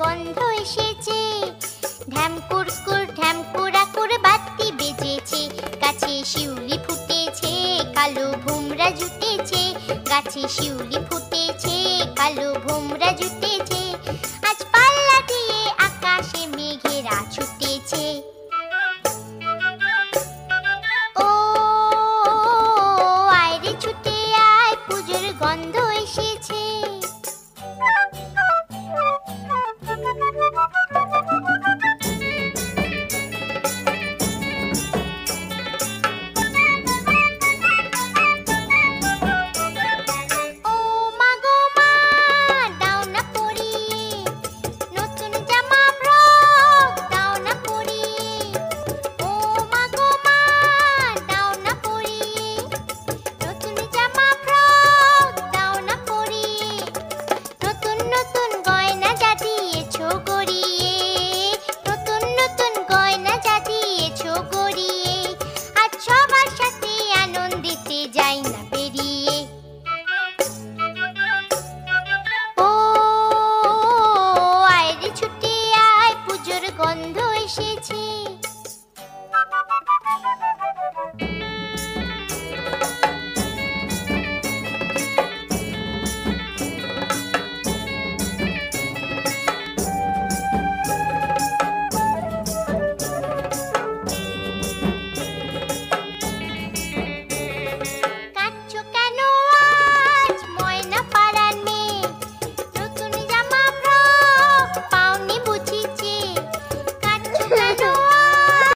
গন্ধ এসেছে। ঢ্যাম কুরকুর ঢ্যাম কুড়াকুর বাতি বেজেছে, গাছে শিউলি ফুটেছে, কালো ভোমরা জুটেছে। গাছে শিউলি ফুটেছে, কালো ভোমরা জুটেছে। আজ পাল্লা দিয়ে আকাশে মেঘেরা ছুটেছে। ও আয় রে ছুটে আয়, পুজোর গন্ধ এসেছে। ও মা গো মা, দাও না পরিয়ে নতুন জামা ফ্রক, দাও না পরিয়ে। ও মা গো মা, দাও না পরিয়ে নতুন জামা ফ্রক, দাও না পরিয়ে। নতুন নতুন গয়না যা দিয়েছো গড়িয়ে, নতুন নতুন গয়না যা দিয়েছো গড়িয়ে। আজ সবার সাথে আনন্দিতে যাই না বেরিয়ে। ও আয় রে ছুটে আয়, পুজোর গন্ধ এসেছে।